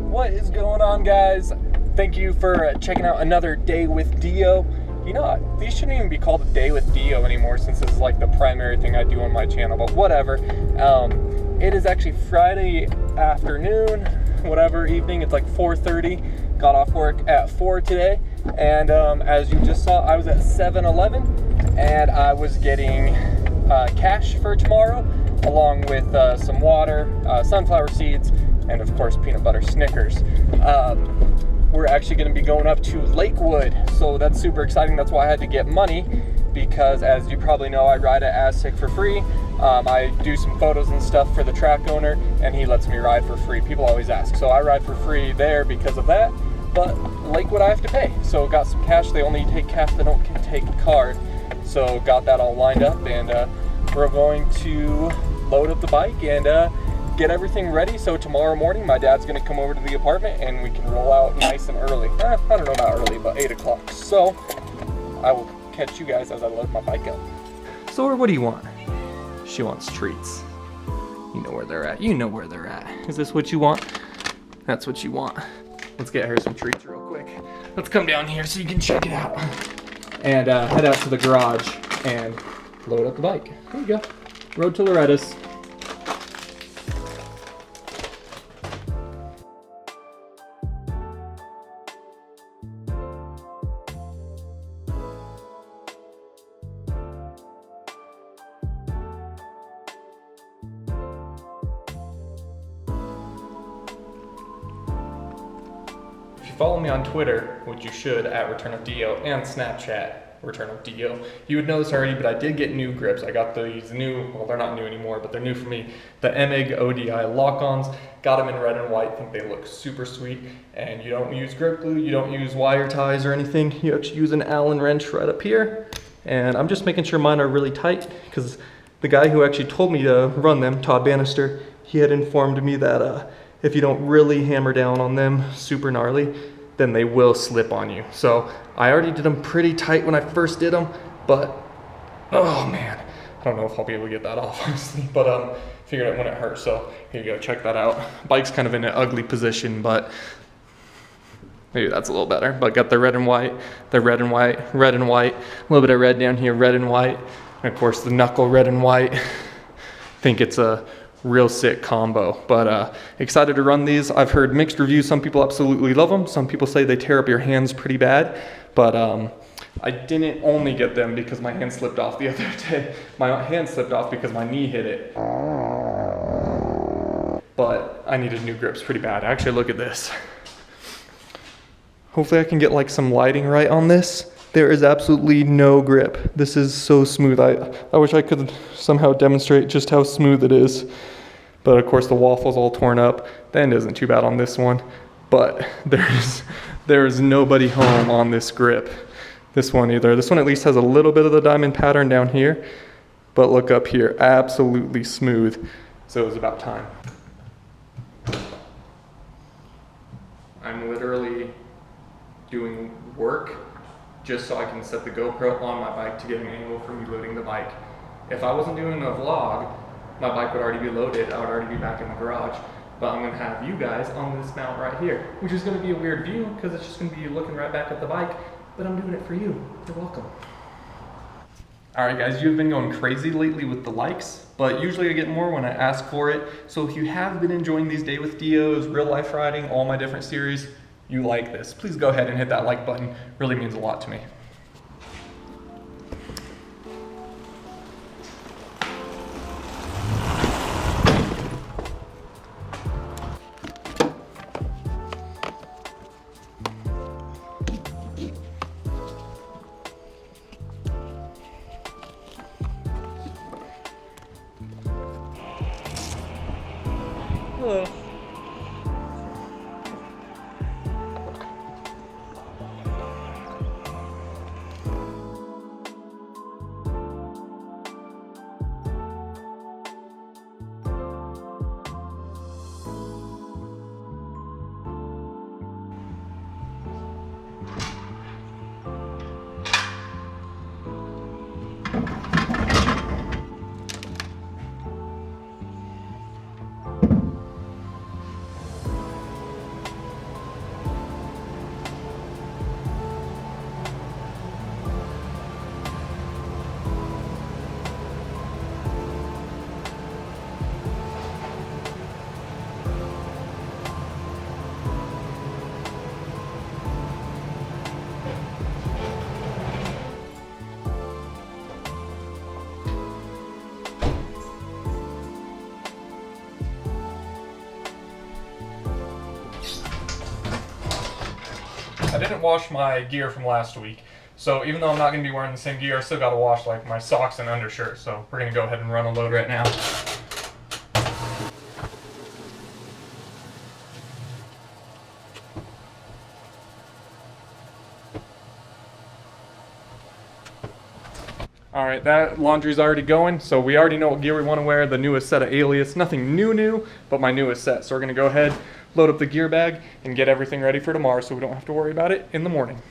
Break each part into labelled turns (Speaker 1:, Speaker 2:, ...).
Speaker 1: What is going on, guys? Thank you for checking out another day with DeeO. You know, these shouldn't even be called a day with DeeO anymore, since this is like the primary thing I do on my channel, but whatever. It is actually Friday afternoon, whatever, evening. It's like 4:30. Got off work at 4 today, and as you just saw, I was at 7-Eleven, and I was getting cash for tomorrow, along with some water, sunflower seeds, and of course peanut butter Snickers. We're actually going to be going up to Lakewood, so that's super exciting. That's why I had to get money, because as you probably know, I ride at Aztec for free. I do some photos and stuff for the track owner, and he lets me ride for free. People always ask, so I ride for free there because of that, but Lakewood I have to pay. So got some cash. They only take cash, they don't take a card. So got that all lined up, and we're going to load up the bike and get everything ready. So tomorrow morning my dad's gonna come over to the apartment and we can roll out nice and early. I don't know about early, but 8 o'clock. So I will catch you guys as I load my bike up. So what do you want? She wants treats. You know where they're at. You know where they're at. Is this what you want? That's what you want. Let's get her some treats real quick. Let's come down here so you can check it out. And head out to the garage and load up the bike. Here you go. Road to Loretta's. If you follow me on Twitter, which you should, at Return of DeeO, and Snapchat, Return of DeeO, you would know this already, but I did get new grips. I got these new, well, they're not new anymore, but they're new for me, the MEG ODI lock-ons. Got them in red and white. I think they look super sweet, and you don't use grip glue, you don't use wire ties or anything. You actually use an Allen wrench right up here, and I'm just making sure mine are really tight, because the guy who actually told me to run them, Todd Bannister, he had informed me that if you don't really hammer down on them super gnarly, then they will slip on you. So I already did them pretty tight when I first did them, but oh man, I don't know if I'll be able to get that off, honestly, but figured it wouldn't hurt. So here you go, check that out. Bike's kind of in an ugly position, but maybe that's a little better. But got the red and white, red and white, red and white, a little bit of red down here, red and white, and of course the knuckle red and white. I think it's a real sick combo, but excited to run these. I've heard mixed reviews. Some people absolutely love them. Some people say they tear up your hands pretty bad, but I didn't only get them because my hand slipped off the other day. My hand slipped off because my knee hit it, but I needed new grips pretty bad. Actually, look at this. Hopefully I can get like some lighting right on this. There is absolutely no grip. This is so smooth. I wish I could somehow demonstrate just how smooth it is. But of course the waffle's all torn up. The end isn't too bad on this one. But there is nobody home on this grip. This one either. This one at least has a little bit of the diamond pattern down here. But look up here, absolutely smooth. So it was about time. I'm literally doing work just so I can set the GoPro on my bike to get an angle for me loading the bike. If I wasn't doing a vlog, my bike would already be loaded, I would already be back in the garage, but I'm gonna have you guys on this mount right here, which is gonna be a weird view because it's just gonna be looking right back at the bike, but I'm doing it for you. You're welcome. All right guys, you've been going crazy lately with the likes, but usually I get more when I ask for it. So if you have been enjoying these Day with DeeO's, real life riding, all my different series, you like this, please go ahead and hit that like button. Really means a lot to me. Hello. didn't wash my gear from last week. So even though I'm not going to be wearing the same gear, I still got to wash like my socks and undershirt. So we're going to go ahead and run a load right now. Alright, that laundry's already going, so we already know what gear we want to wear, the newest set of Alias. Nothing new, but my newest set. So we're going to go ahead, load up the gear bag, and get everything ready for tomorrow so we don't have to worry about it in the morning.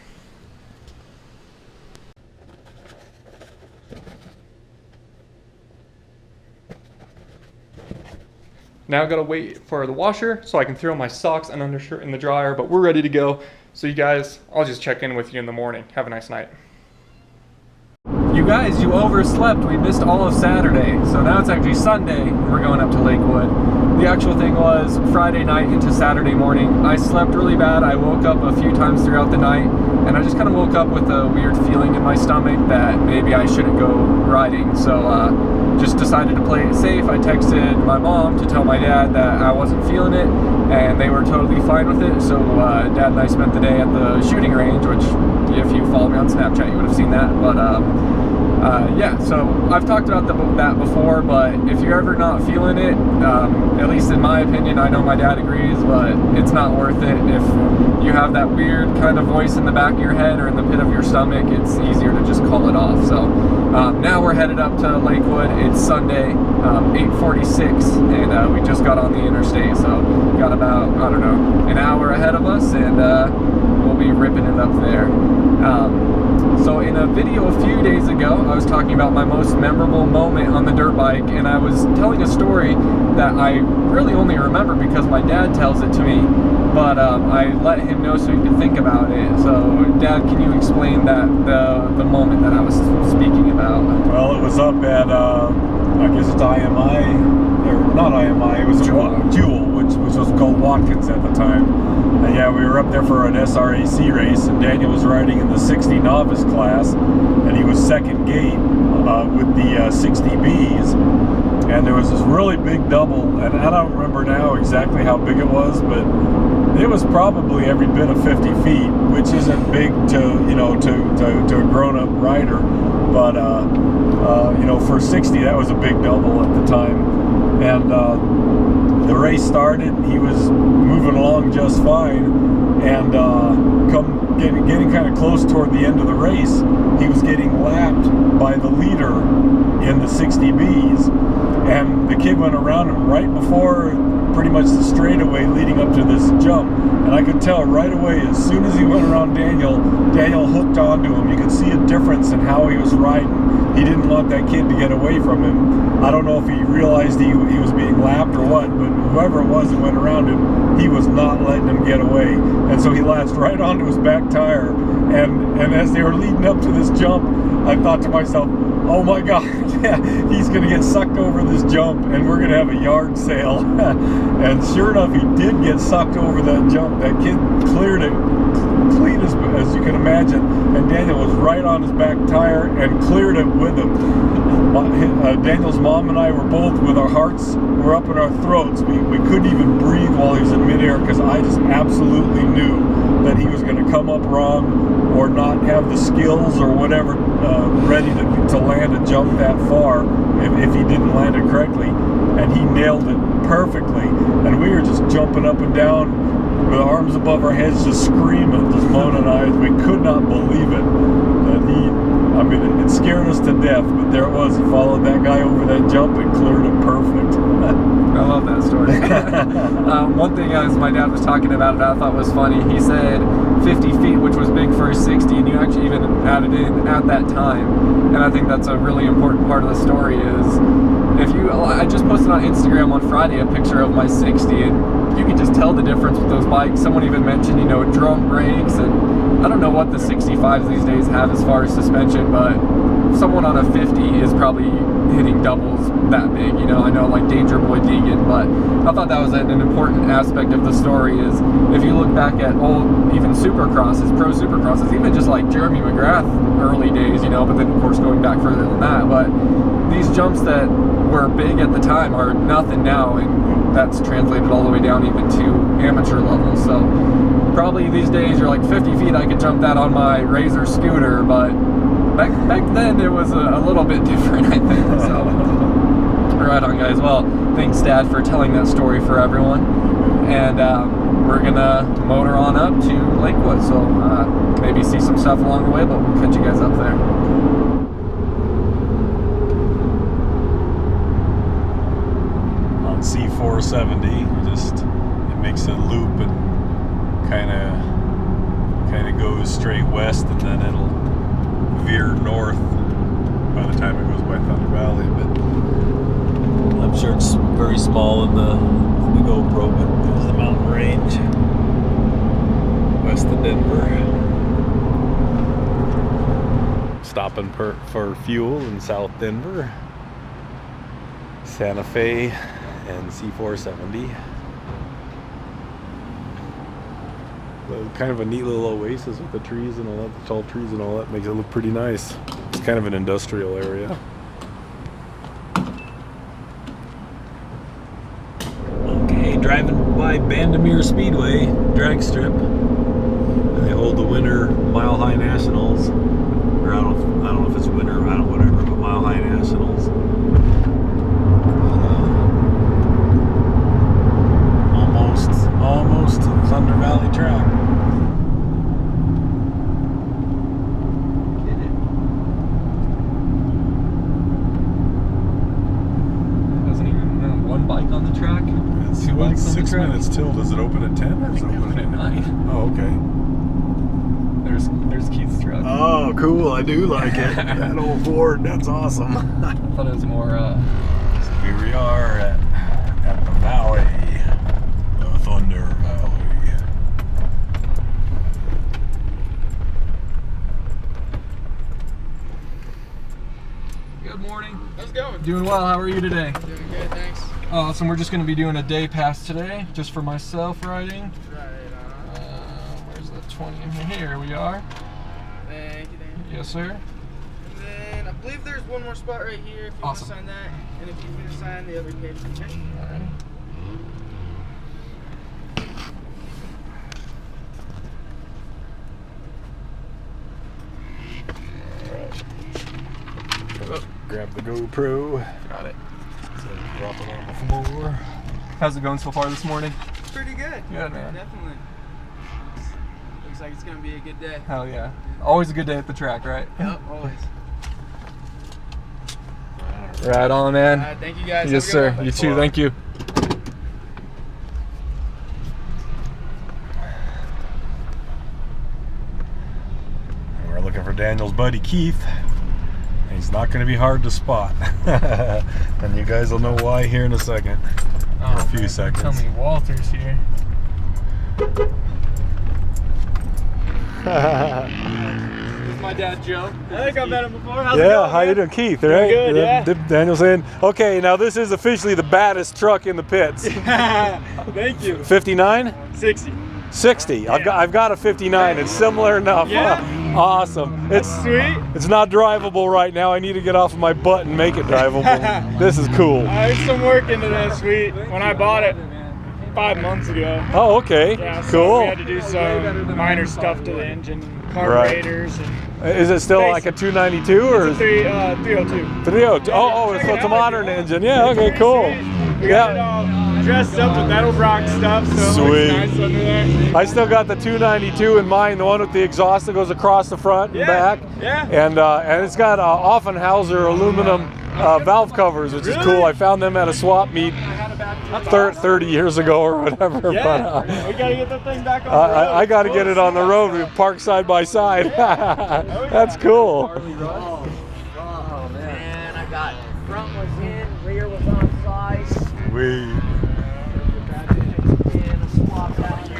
Speaker 1: Now I gotta wait for the washer so I can throw my socks and undershirt in the dryer, but we're ready to go. So you guys, I'll just check in with you in the morning. Have a nice night. You guys, you overslept. We missed all of Saturday, so now it's actually Sunday and we're going up to Lakewood. The actual thing was Friday night into Saturday morning. I slept really bad. I woke up a few times throughout the night, and I just kind of woke up with a weird feeling in my stomach that maybe I shouldn't go riding. So just decided to play it safe. I texted my mom to tell my dad that I wasn't feeling it, and they were totally fine with it. So Dad and I spent the day at the shooting range, which if you follow me on Snapchat, you would have seen that. But yeah, so I've talked about that before, but if you're ever not feeling it, at least in my opinion, I know my dad agrees, but it's not worth it. If you have that weird kind of voice in the back of your head or in the pit of your stomach, it's easier to just call it off. So now we're headed up to Lakewood. It's Sunday, 8:46, and we just got on the interstate, so got about, I don't know, an hour ahead of us, and we'll be ripping it up there. So in a video a few days ago, I was talking about my most memorable moment on the dirt bike, and I was telling a story that I really only remember because my dad tells it to me, but I let him know so he could think about it. So Dad, can you explain that the moment that I was speaking about?
Speaker 2: Well, it was up at, I guess it's IMI, or not IMI, it was Jewel, which was called Watkins at the time. And yeah, we were up there for an SRAC race, and Daniel was riding in the 60 novice class, and he was second gate with the 60Bs. And there was this really big double, and I don't remember now exactly how big it was, but it was probably every bit of 50 feet, which isn't big to, you know, to a grown-up rider. But, you know, for 60, that was a big double at the time. And the race started, he was moving along just fine, and getting kind of close toward the end of the race, he was getting lapped by the leader in the 60Bs, and the kid went around him right before pretty much the straightaway leading up to this jump, and I could tell right away as soon as he went around Daniel hooked onto him. You could see a difference in how he was riding. He didn't want that kid to get away from him. I don't know if he realized he was being lapped or what, but whoever it was that went around him, he was not letting him get away. And so he latched right onto his back tire. And as they were leading up to this jump, I thought to myself, oh my God, he's going to get sucked over this jump and we're going to have a yard sale. And sure enough, he did get sucked over that jump. That kid cleared it clean as you can imagine, and Daniel was right on his back tire and cleared it with him. Daniel's mom and I were both with our hearts were up in our throats. We couldn't even breathe while he was in midair, because I just absolutely knew that he was going to come up wrong or not have the skills or whatever ready to land a jump that far if he didn't land it correctly. And he nailed it perfectly, and we were just jumping up and down with arms above our heads, just screaming, just moaning eyes. We could not believe it. I mean, it scared us to death, but there it was. He followed that guy over that jump and cleared it perfect.
Speaker 1: I love that story. One thing as my dad was talking about it, I thought was funny. He said 50 feet, which was big for a 60, and you actually even added in at that time. And I think that's a really important part of the story is, I just posted on Instagram on Friday a picture of my 60, and you can just tell the difference with those bikes. Someone even mentioned, you know, drum brakes, and I don't know what the 65s these days have as far as suspension, but someone on a 50 is probably hitting doubles that big, you know. I know, like Danger Boy Deegan, but I thought that was an important aspect of the story is if you look back at old, even supercrosses, pro supercrosses, even just like Jeremy McGrath early days, you know, but then of course going back further than that, but these jumps that were big at the time are nothing now, and that's translated all the way down even to amateur level. So probably these days you're like 50 feet, I could jump that on my Razor scooter, but back then it was a little bit different, I think. So right on, guys. Well, thanks, Dad, for telling that story for everyone. And we're gonna motor on up to Lakewood, so maybe see some stuff along the way, but we'll catch you guys up there.
Speaker 2: On C470, it makes a loop and kind of goes straight west, and then it'll veer north by the time it goes by Thunder Valley. But I'm sure it's very small in the GoPro, but there's the mountain range west of Denver. Stopping for fuel in South Denver, Santa Fe, and C470. Kind of a neat little oasis with the trees and all that, the tall trees and all that, makes it look pretty nice. It's kind of an industrial area. Okay, driving by Bandimere Speedway drag strip. They hold the winter Mile High Nationals, or I don't know if it's winter, whatever, but Mile High Nationals. Almost to the Thunder Valley track.
Speaker 1: Doesn't even have one bike on the track.
Speaker 2: It's
Speaker 1: 2 bikes on the
Speaker 2: 6
Speaker 1: track.
Speaker 2: minutes till. Does it open at 10?
Speaker 1: I think they open at 9.
Speaker 2: Oh, okay.
Speaker 1: There's Keith's truck.
Speaker 2: Oh, cool. I do like it. That old Ford. That's awesome.
Speaker 1: I thought it was more.
Speaker 2: So here we are at the valley. The Thunder Valley.
Speaker 1: Good morning.
Speaker 3: How's it going?
Speaker 1: Doing well. How are you today?
Speaker 3: Doing good, thanks.
Speaker 1: Awesome. We're just going to be doing a day pass today, just for myself riding.
Speaker 3: Right on.
Speaker 1: Where's the 20? Here we are.
Speaker 3: Thank you.
Speaker 1: Yes, sir.
Speaker 3: And then I believe there's one more spot right here if you
Speaker 1: Awesome.
Speaker 3: want to sign that. And if you finish sign the other page, okay?
Speaker 1: Alrighty.
Speaker 2: Grab the GoPro.
Speaker 1: Got it.
Speaker 2: So drop it on the floor.
Speaker 1: How's it going so far this morning?
Speaker 3: Pretty good.
Speaker 1: Good, man.
Speaker 3: Definitely. Looks like it's going to be a good day.
Speaker 1: Hell yeah. Always a good day at the track, right?
Speaker 3: Yep, always.
Speaker 1: Right on, man.
Speaker 3: Thank you guys.
Speaker 1: Yes,
Speaker 3: Have a good
Speaker 1: sir.
Speaker 3: one.
Speaker 1: You too. Thank you.
Speaker 2: And we're looking for Daniel's buddy Keith. He's not going to be hard to spot. And you guys will know why here in a second.
Speaker 1: Oh,
Speaker 2: a few
Speaker 1: man,
Speaker 2: seconds.
Speaker 1: Tell me Walter's here. This is my dad, Joe.
Speaker 3: I think I've met him before. How's it
Speaker 2: Yeah,
Speaker 3: going,
Speaker 2: how
Speaker 3: man?
Speaker 2: you doing, Keith? All right?
Speaker 3: good, yeah.
Speaker 2: Daniel's saying, okay, now this is officially the baddest truck in the pits.
Speaker 3: Thank you.
Speaker 2: 59?
Speaker 3: 60.
Speaker 2: 60.
Speaker 3: Yeah.
Speaker 2: I've got a 59. It's similar enough.
Speaker 3: Yeah.
Speaker 2: Awesome.
Speaker 3: Sweet.
Speaker 2: It's not drivable right now. I need to get off of my butt and make it drivable. This is cool.
Speaker 3: I put some work into that sweet when I bought it 5 months ago.
Speaker 2: Oh, okay.
Speaker 3: Yeah, so
Speaker 2: Cool.
Speaker 3: we had to do some minor stuff to the engine, carburetors, and
Speaker 2: Is it still like a 292 or
Speaker 3: it's a 302.
Speaker 2: 302? Oh, so it's a modern engine. Yeah, okay, cool.
Speaker 3: We got it all dressed up with metal rock stuff, so it
Speaker 2: Sweet.
Speaker 3: looks nice under there.
Speaker 2: I still got the 292 in mind, the one with the exhaust that goes across the front and back.
Speaker 3: Yeah.
Speaker 2: And it's got Offenhauser aluminum valve covers, which is cool. I found them at a swap meet 30 years ago or whatever.
Speaker 3: Yeah.
Speaker 2: But,
Speaker 3: We gotta get that thing back on the road.
Speaker 2: I got to get it on the road. We park side by side. That's cool.
Speaker 4: Oh man, I got front was in, rear was on side, and a swap out.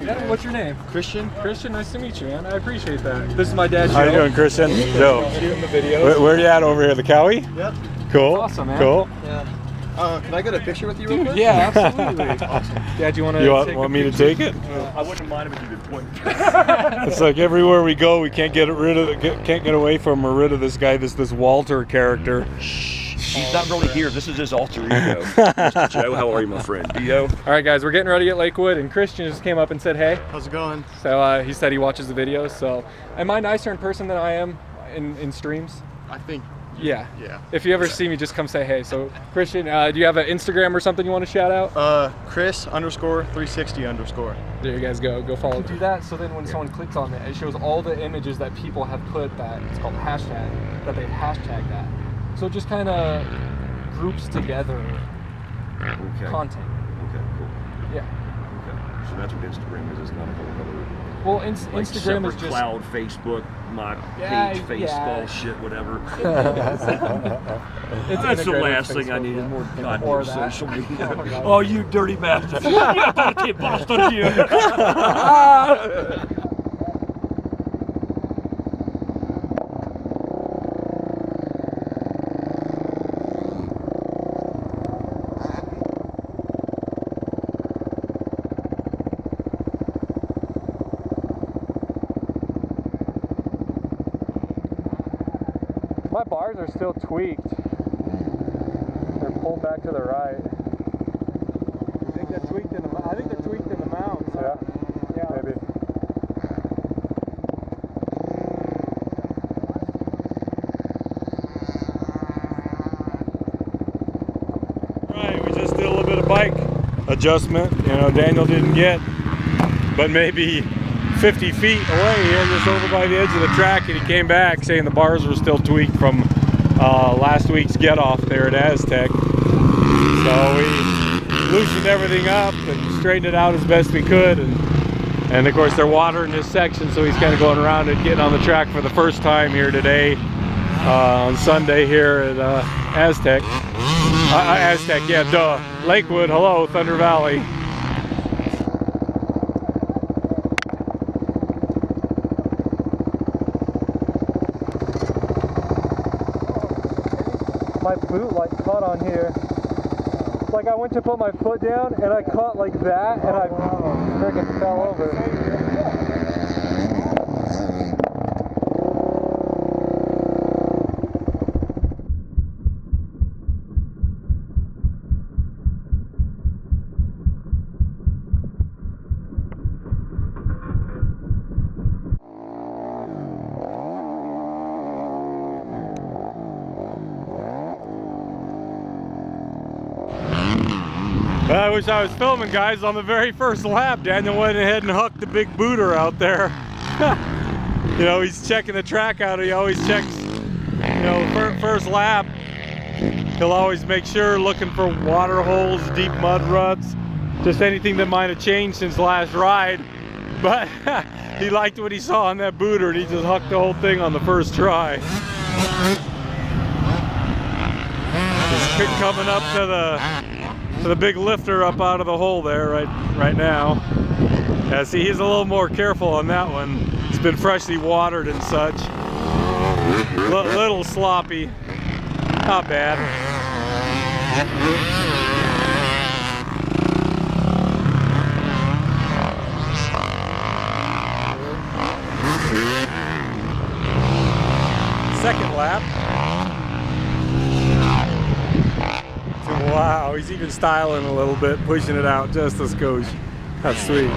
Speaker 1: Yeah, what's your name? Christian. Christian, nice to meet you, man. I appreciate that. This is my dad, Joe.
Speaker 2: How you doing, Christian? Joe.
Speaker 1: Shooting the videos.
Speaker 2: Where you at over here? The Cowie?
Speaker 5: Yep.
Speaker 2: Cool.
Speaker 1: Awesome, man.
Speaker 2: Cool.
Speaker 5: Can I get a picture with you real
Speaker 1: Dude,
Speaker 5: quick?
Speaker 1: yeah, absolutely. Awesome. Dad, you want to
Speaker 2: You want me to take it?
Speaker 5: I wouldn't mind if you could point.
Speaker 2: It's like everywhere we go, we can't get away from or rid of this guy, this Walter character.
Speaker 5: He's not really here. This is his alter ego. Mr. Joe, how are you, my friend? DeeO.
Speaker 1: All right, guys, we're getting ready at Lakewood, and Christian just came up and said, hey.
Speaker 5: How's it going?
Speaker 1: So he said he watches the videos. So am I nicer in person than I am in streams?
Speaker 5: I think.
Speaker 1: Yeah.
Speaker 5: Yeah.
Speaker 1: If you ever see me, just come say hey. So Christian, do you have an Instagram or something you want to shout out?
Speaker 5: Chris_360_.
Speaker 1: There you guys go. Go follow. Do that so then when someone clicks on it, it shows all the images that people have put that it's called hashtag, that they've hashtagged that. So it just kind of groups together content.
Speaker 5: Okay, cool.
Speaker 1: Yeah.
Speaker 5: Okay. So that's what Instagram is. It's not a whole other.
Speaker 1: Well,
Speaker 5: Like
Speaker 1: Instagram is just
Speaker 5: cloud, Facebook, my page, Facebook, shit, whatever. That's the last thing I need is more goddamn social media. Oh, you dirty bastard! You dirty bastard! You.
Speaker 1: My bars are still tweaked. They're pulled back to the right.
Speaker 3: I think they're tweaked in the mount.
Speaker 1: Yeah. Yeah. Maybe.
Speaker 2: Right, we just did a little bit of bike adjustment. You know, Daniel didn't get, but maybe 50 feet away here, just over by the edge of the track, and he came back saying the bars were still tweaked from last week's get off there at Aztec. So we loosened everything up and straightened it out as best we could, and of course they're watering this section, so he's kind of going around and getting on the track for the first time here today on Sunday here at Aztec. Aztec, yeah, duh. Lakewood, hello, Thunder Valley.
Speaker 1: My boot like caught on here. Like I went to put my foot down and I caught like that and I freaking fell over.
Speaker 2: I wish I was filming, guys. On the very first lap, Daniel went ahead and hooked the big booter out there. You know, he's checking the track out. He always checks, you know, first lap. He'll always make sure, looking for water holes, deep mud ruts, just anything that might have changed since last ride. But he liked what he saw on that booter, and he just hooked the whole thing on the first try. Just coming up to the big lifter up out of the hole there right now. Yeah, see, he's a little more careful on that one. It's been freshly watered and such. Little sloppy. Not bad. Second lap. Wow, he's even styling a little bit, pushing it out just a skosh. That's sweet.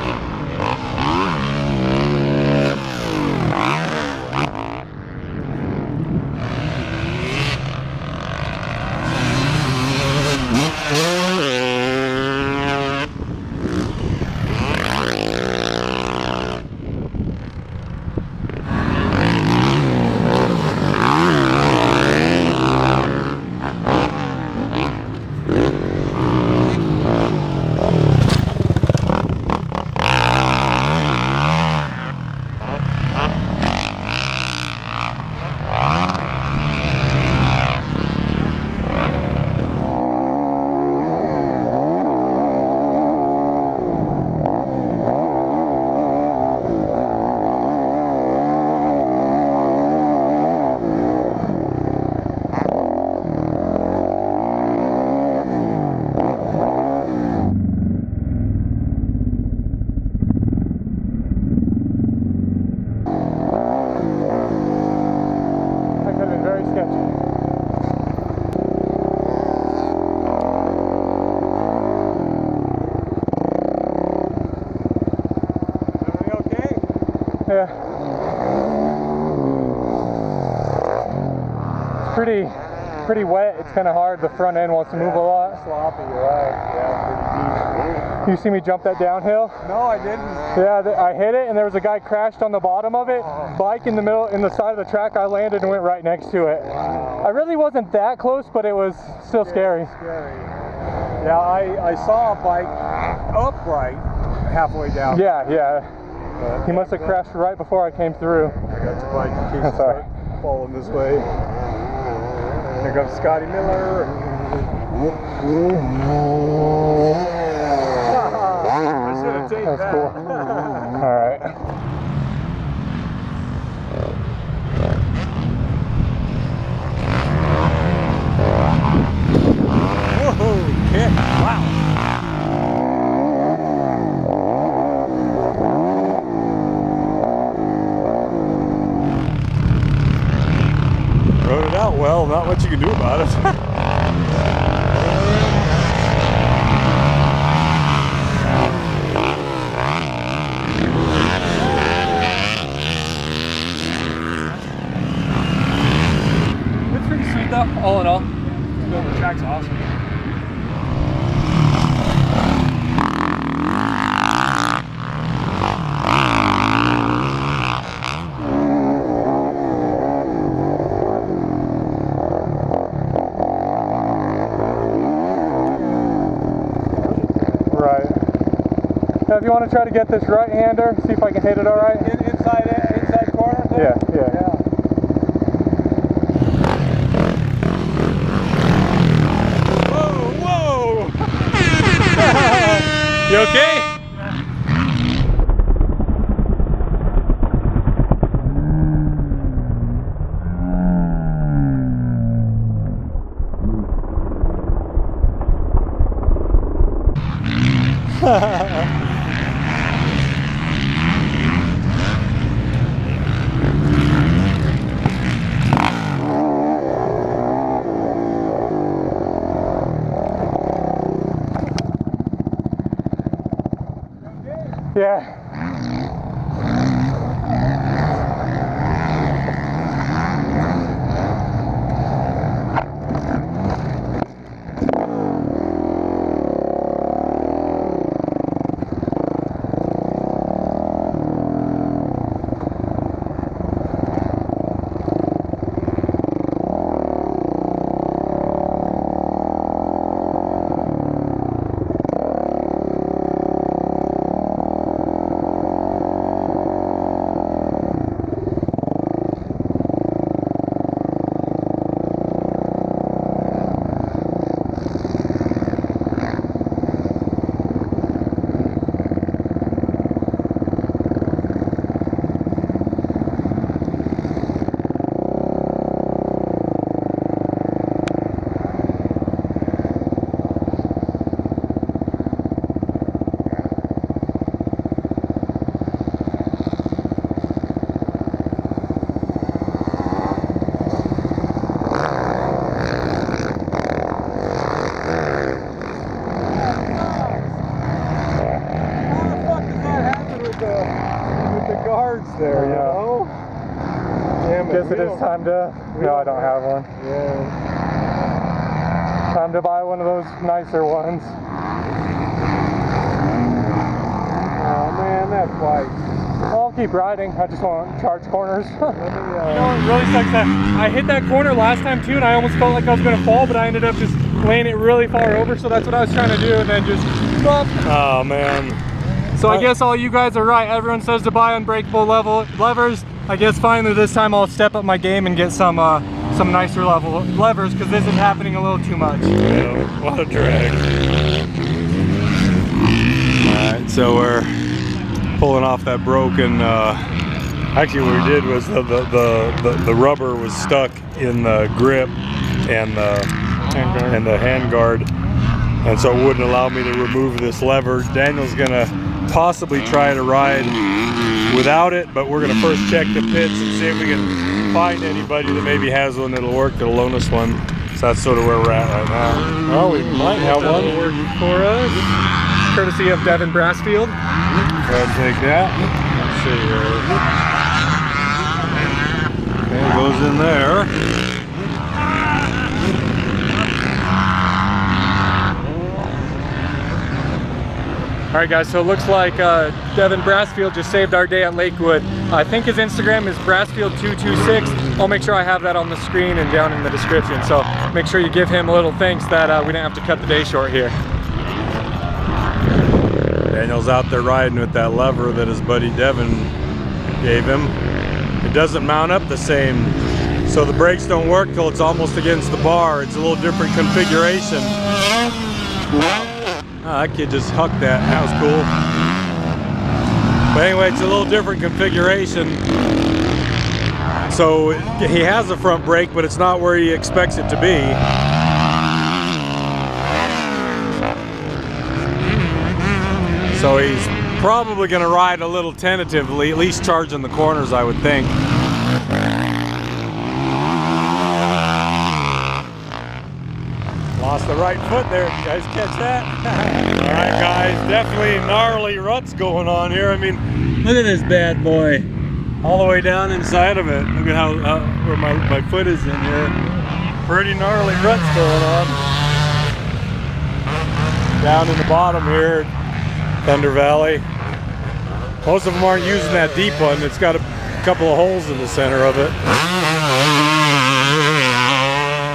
Speaker 1: Yeah. It's pretty wet. It's kind of hard. The front end wants to move a lot.
Speaker 2: Sloppy, right? Yeah,
Speaker 1: You see me jump that downhill?
Speaker 2: no, I didn't.
Speaker 1: Yeah, I hit it, and there was a guy crashed on the bottom of it. Bike in the middle, in the side of the track. I landed and went right next to it.
Speaker 2: Wow.
Speaker 1: I really wasn't that close, but it was still scary.
Speaker 2: Scary. Yeah, I saw a bike upright halfway down.
Speaker 1: Yeah.
Speaker 2: But
Speaker 1: He must have crashed right before I came through.
Speaker 2: I got your bike in case you
Speaker 1: Sorry.
Speaker 2: start falling this way. Here comes Scotty Miller. I should have taken
Speaker 1: That's
Speaker 2: that.
Speaker 1: cool. All right.
Speaker 2: Whoa, kick. Wow. Rode it out well, not much you can do about it.
Speaker 1: It's pretty sweet though, all in all.
Speaker 3: The track's awesome.
Speaker 1: Right. Now, if you want to try to get this right-hander, see if I can hit it all right.
Speaker 2: Inside corner thing?
Speaker 1: Yeah.
Speaker 2: Whoa!
Speaker 1: You okay? Yeah.
Speaker 2: There, you know? Damn it.
Speaker 1: Guess it is time to. No, I don't have one.
Speaker 2: Yeah.
Speaker 1: Time to buy one of those nicer ones.
Speaker 2: Oh man, that bike.
Speaker 1: I'll keep riding. I just want charge corners.
Speaker 2: Let me,
Speaker 1: You know, it really sucks that I hit that corner last time too, and I almost felt like I was gonna fall, but I ended up just laying it really far over. So that's what I was trying to do, and then just.
Speaker 2: oh man.
Speaker 1: So I guess all you guys are right. Everyone says to buy unbreakable levers. I guess finally this time I'll step up my game and get some nicer levers, because this is happening a little too much.
Speaker 2: Yeah, what a drag. Alright, so we're pulling off that broken, actually what we did was the rubber was stuck in the grip and the hand guard, and so it wouldn't allow me to remove this lever. Daniel's gonna possibly try to ride without it, but we're gonna first check the pits and see if we can find anybody that maybe has one that'll work, that'll loan us one. So that's sort of where we're at right now. Oh, we might have one.
Speaker 1: That'll work for us, courtesy of Devin Brassfield.
Speaker 2: Go ahead and take that. Let's see here. Okay, it goes in there.
Speaker 1: All right, guys, so it looks like Devin Brassfield just saved our day at Lakewood. I think his Instagram is Brassfield226. I'll make sure I have that on the screen and down in the description. So make sure you give him a little thanks that we didn't have to cut the day short here.
Speaker 2: Daniel's out there riding with that lever that his buddy Devin gave him. It doesn't mount up the same, so the brakes don't work till it's almost against the bar. It's a little different configuration. Oh, that kid just hucked that. That was cool. But anyway, it's a little different configuration. So he has a front brake, but it's not where he expects it to be. So he's probably going to ride a little tentatively, at least charging the corners, I would think. Lost the right foot there. Did you guys catch that? All right, guys, definitely gnarly ruts going on here. I mean, look at this bad boy. All the way down inside of it. Look at how where my foot is in here. Pretty gnarly ruts going on. Down in the bottom here, Thunder Valley. Most of them aren't using that deep one. It's got a couple of holes in the center of it.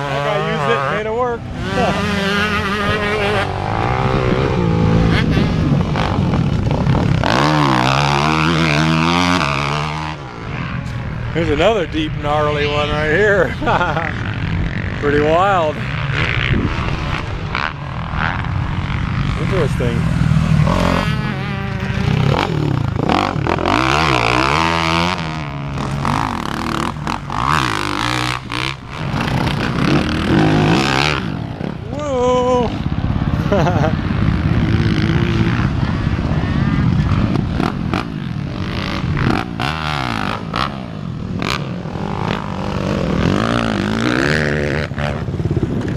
Speaker 2: That guy used it, made it work. Here's another deep, gnarly one right here. Pretty wild. Interesting. Whoa!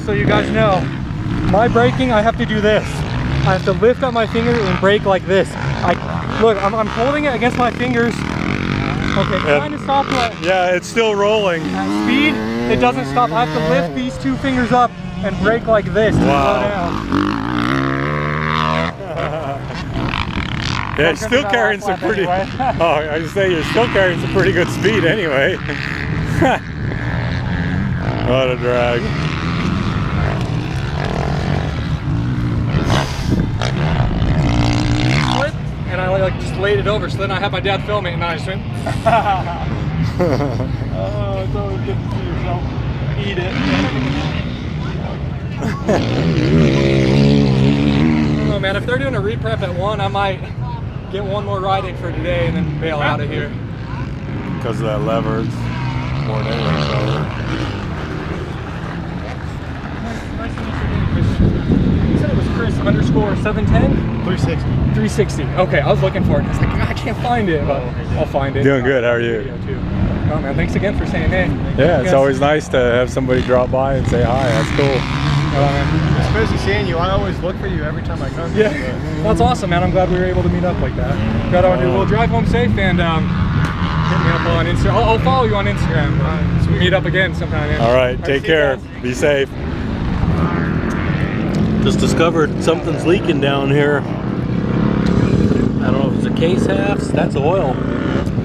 Speaker 1: So you guys know, my braking, I have to do this. I have to lift up my finger and brake like this. Look, I'm holding it against my fingers. Okay, trying to stop it.
Speaker 2: Yeah, it's still rolling.
Speaker 1: At speed, it doesn't stop. I have to lift these two fingers up and brake like this to slow down.
Speaker 2: Yeah, you're still carrying some pretty...
Speaker 1: Anyway.
Speaker 2: Oh, I was saying, you're still carrying some pretty good speed anyway. What a drag.
Speaker 1: And I like just laid it over, so then I had my dad film it, and I just went. Oh, it's always good to see yourself eat it. I don't know, man. If they're doing a reprep at 1, I might get one more ride in for today and then bail out of here.
Speaker 2: Because of that lever, it's more than anything color.
Speaker 1: Nice to meet you, Chris. You said it was Chris_710? 360. Okay, I was looking for it. I was like, I can't find it, but I'll find it.
Speaker 2: Doing good. How are you?
Speaker 1: Oh man, thanks again for saying hey.
Speaker 2: Yeah, it's always nice to have somebody drop by and say hi. That's cool.
Speaker 3: I'm supposed to seeing you. I always look for you every time I come.
Speaker 1: Yeah, that's awesome, man. I'm glad we were able to meet up like that. Got on your little drive home safe and hit me up on Instagram. I'll follow you on Instagram. So we meet up again sometime. Man.
Speaker 2: All right, take care. Be safe.
Speaker 5: Just discovered something's leaking down here. I don't know if it's a case halves. That's oil.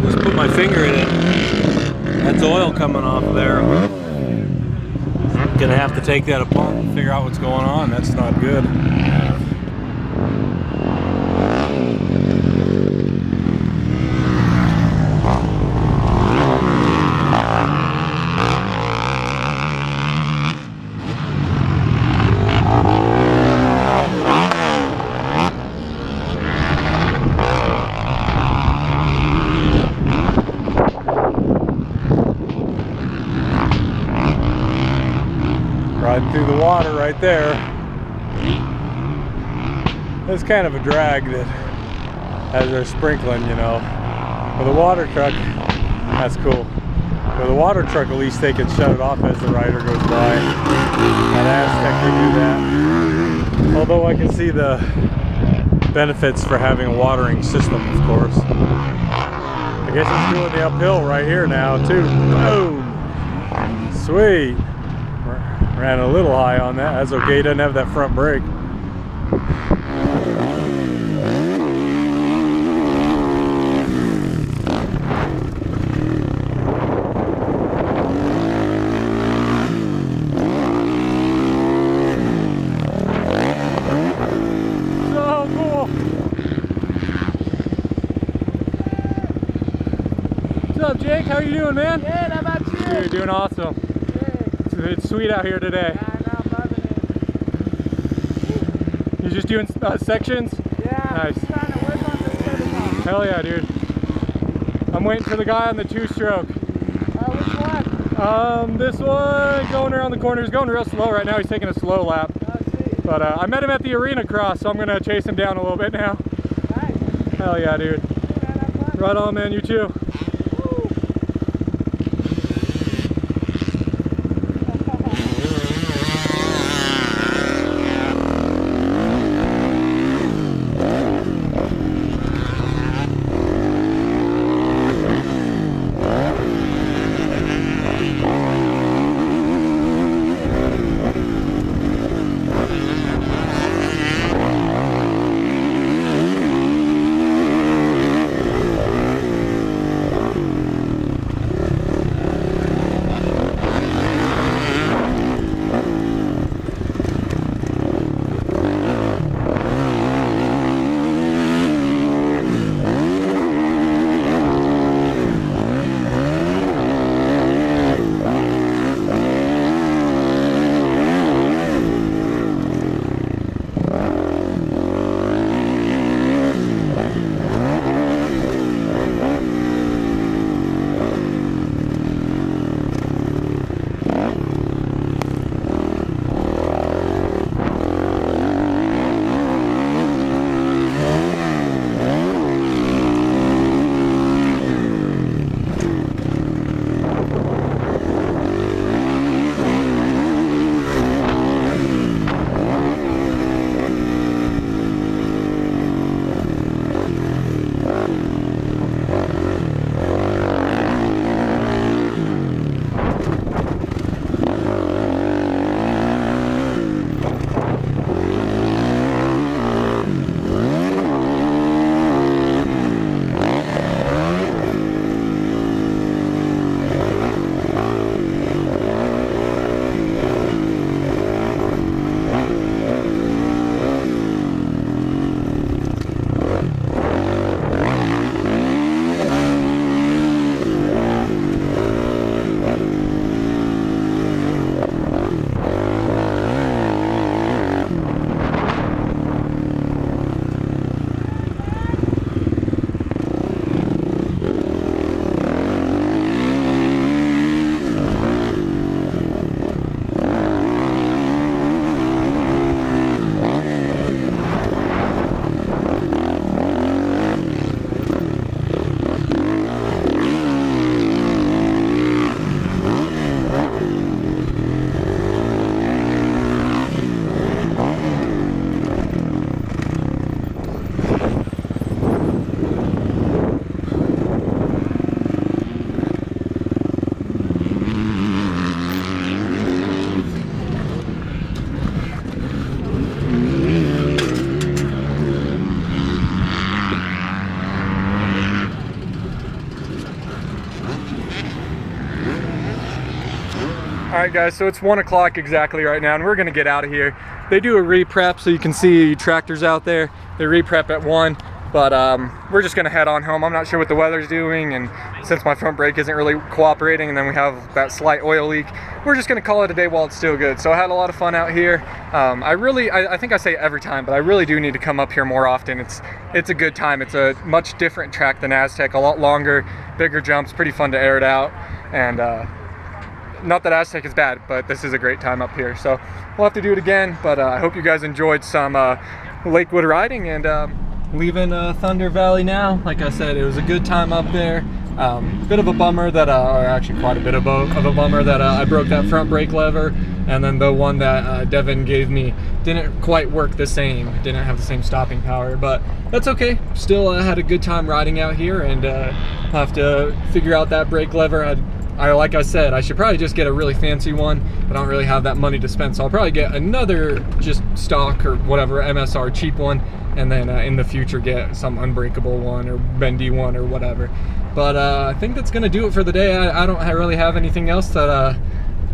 Speaker 5: Just put my finger in it. That's oil coming off there.
Speaker 2: Gonna have to take that apart and figure out what's going on. That's not good. Riding through the water right there. It's kind of a drag that as they're sprinkling, you know. With a water truck, that's cool. With a water truck, at least they can shut it off as the rider goes by. At Aztec, they do that. Although I can see the benefits for having a watering system, of course. I guess he's doing the uphill right here now too. Boom! Sweet. Ran a little high on that. That's okay, he doesn't have that front brake.
Speaker 3: What's up, Jake? How you doing, man?
Speaker 4: Good, how about you?
Speaker 3: You're doing awesome.
Speaker 4: Good.
Speaker 3: It's sweet out here today.
Speaker 4: Yeah, I know, I'm loving it.
Speaker 3: You're just doing sections?
Speaker 4: Yeah,
Speaker 3: Nice.
Speaker 4: I'm trying to work on the seven off.
Speaker 3: Hell yeah, dude. I'm waiting for the guy on the 2-stroke.
Speaker 4: Which one?
Speaker 3: This one going around the corner. He's going real slow right now. He's taking a slow lap.
Speaker 4: Oh, sweet.
Speaker 3: But I met him at the arena cross, so I'm gonna chase him down a little bit now.
Speaker 4: Nice.
Speaker 3: Hell yeah, dude.
Speaker 4: Hey, man, have fun.
Speaker 3: Right on, man. You too.
Speaker 1: Alright guys, so it's 1 o'clock exactly right now and we're gonna get out of here. They do a re-prep, so you can see tractors out there. They re-prep at 1, but we're just gonna head on home. I'm not sure what the weather's doing, and since my front brake isn't really cooperating and then we have that slight oil leak, we're just gonna call it a day while it's still good. So I had a lot of fun out here. I think I say it every time, but I really do need to come up here more often. It's a good time. It's a much different track than Aztec, a lot longer, bigger jumps, pretty fun to air it out. And not that Aztec is bad, but this is a great time up here. So we'll have to do it again, but I hope you guys enjoyed some Lakewood riding, and leaving Thunder Valley now. Like I said, it was a good time up there. Bit of a bummer that, or actually quite a bit of a bummer that I broke that front brake lever and then the one that Devin gave me didn't quite work the same, didn't have the same stopping power, but that's okay. Still had a good time riding out here, and have to figure out that brake lever. Like I said, I should probably just get a really fancy one, but I don't really have that money to spend, so I'll probably get another just stock or whatever MSR cheap one, and then in the future get some unbreakable one or bendy one or whatever. But I think that's gonna do it for the day. I don't really have anything else that I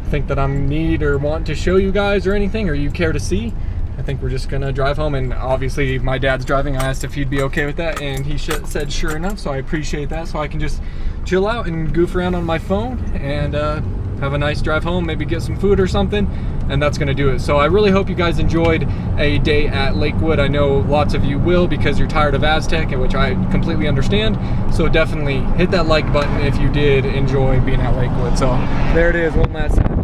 Speaker 1: think that I need or want to show you guys or anything, or you care to see. I think we're just gonna drive home, and obviously my dad's driving. I asked if he'd be okay with that, and he said sure enough, so I appreciate that, so I can just chill out and goof around on my phone and have a nice drive home, maybe get some food or something, and that's gonna do it. So I really hope you guys enjoyed a day at Lakewood. I know lots of you will, because you're tired of Aztec, which I completely understand. So definitely hit that like button if you did enjoy being at Lakewood. So there it is, one last time.